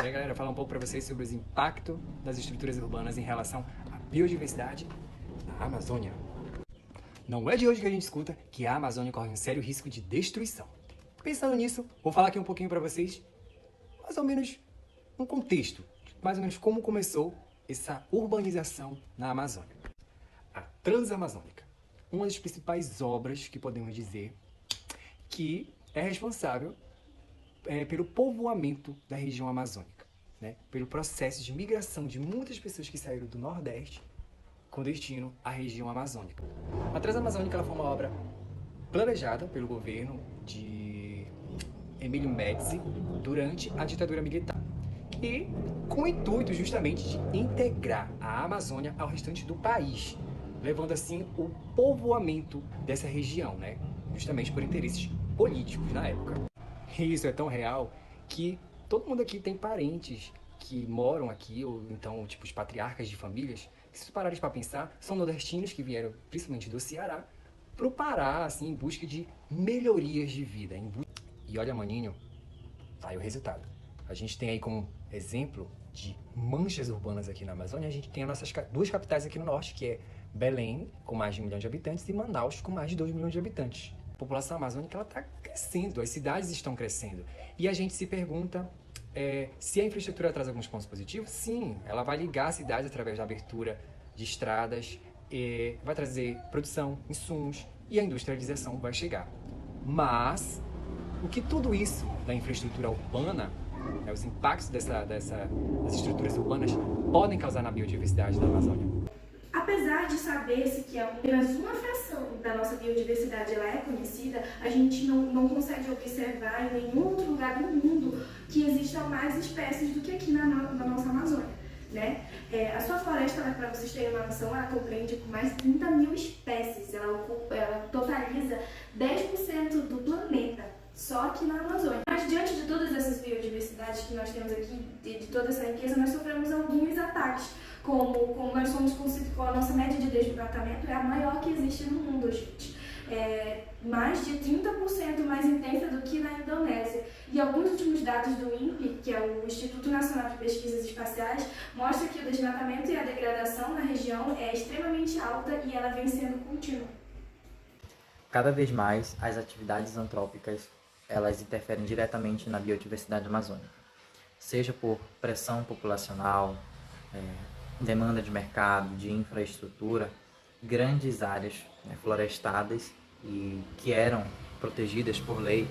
E aí, galera, falar um pouco para vocês sobre os impactos das estruturas urbanas em relação à biodiversidade da Amazônia. Não é de hoje que a gente escuta que a Amazônia corre um sério risco de destruição. Pensando nisso, vou falar aqui um pouquinho para vocês, mais ou menos um contexto, mais ou menos como começou essa urbanização na Amazônia. A Transamazônica, uma das principais obras que podemos dizer que é responsável pelo povoamento da região amazônica, né? Pelo processo de migração de muitas pessoas que saíram do Nordeste com destino à região amazônica. A Transamazônica ela foi uma obra planejada pelo governo de Emílio Médici durante a ditadura militar e com o intuito justamente de integrar a Amazônia ao restante do país, levando assim o povoamento dessa região, né? Justamente por interesses políticos na época. E isso é tão real que todo mundo aqui tem parentes que moram aqui, ou então, tipo, os patriarcas de famílias, que se parares para pensar, são nordestinos que vieram principalmente do Ceará para o Pará, assim, em busca de melhorias de vida. E olha, maninho, tá aí o resultado. A gente tem aí como exemplo de manchas urbanas aqui na Amazônia, a gente tem as nossas duas capitais aqui no norte, que é Belém, com mais de 1 milhão de habitantes, e Manaus, com mais de 2 milhões de habitantes. A população amazônica ela está crescendo, as cidades estão crescendo. E a gente se pergunta se a infraestrutura traz alguns pontos positivos. Sim, ela vai ligar a cidade através da abertura de estradas, vai trazer produção, insumos e a industrialização vai chegar. Mas o que tudo isso da infraestrutura urbana, os impactos das estruturas urbanas podem causar na biodiversidade da Amazônia? Apesar de saber-se que apenas uma fração da nossa biodiversidade ela é conhecida, a gente não consegue observar em nenhum outro lugar do mundo que existam mais espécies do que aqui na nossa Amazônia. Né? A sua floresta, para vocês terem uma noção, ela compreende com mais de 30 mil espécies, ela totaliza 10% do planeta, só aqui na Amazônia. Mas diante de todas essas biodiversidades que nós temos aqui, de toda essa riqueza, nós sofremos alguns ataques. Como nós somos com a nossa média de desmatamento é a maior que existe no mundo, gente. Mais de 30% mais intensa do que na Indonésia. E alguns últimos dados do INPE, que é o Instituto Nacional de Pesquisas Espaciais, mostram que o desmatamento e a degradação na região é extremamente alta e ela vem sendo contínua. Cada vez mais, as atividades antrópicas elas interferem diretamente na biodiversidade amazônica, seja por pressão populacional, demanda de mercado, de infraestrutura, grandes áreas florestadas e que eram protegidas por lei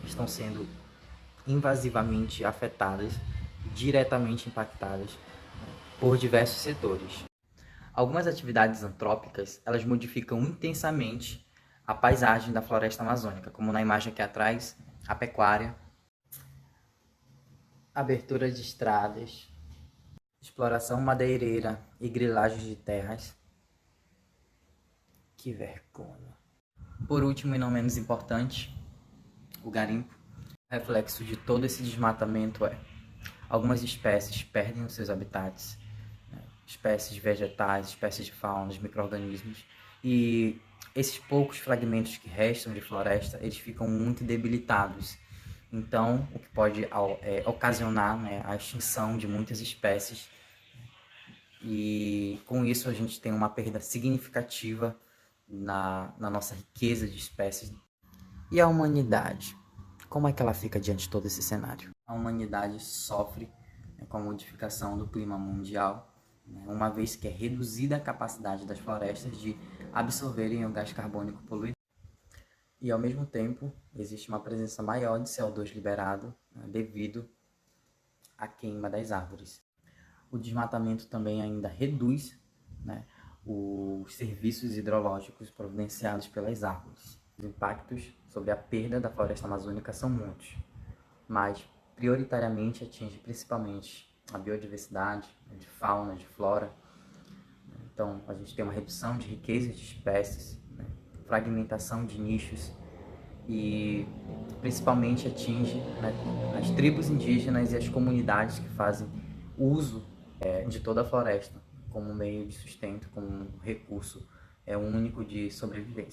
estão sendo invasivamente afetadas, diretamente impactadas por diversos setores. Algumas atividades antrópicas elas modificam intensamente a paisagem da floresta amazônica, como na imagem aqui atrás, a pecuária, abertura de estradas, exploração madeireira e grilagem de terras. Que vergonha. Por último e não menos importante, o garimpo. O reflexo de todo esse desmatamento algumas espécies perdem os seus habitats, espécies vegetais, espécies de fauna, micro-organismos, e esses poucos fragmentos que restam de floresta, eles ficam muito debilitados. Então, o que pode ocasionar a extinção de muitas espécies. E com isso a gente tem uma perda significativa na nossa riqueza de espécies. E a humanidade? Como é que ela fica diante de todo esse cenário? A humanidade sofre com a modificação do clima mundial, uma vez que é reduzida a capacidade das florestas de absorverem o gás carbônico poluidor. E ao mesmo tempo existe uma presença maior de CO2 liberado devido à queima das árvores. O desmatamento também ainda reduz os serviços hidrológicos providenciados pelas árvores. Os impactos sobre a perda da floresta amazônica são muitos, mas prioritariamente atinge principalmente a biodiversidade de fauna, de flora. Então a gente tem uma redução de riqueza de espécies, fragmentação de nichos e principalmente atinge as tribos indígenas e as comunidades que fazem uso de toda a floresta como meio de sustento, como um recurso único de sobrevivência.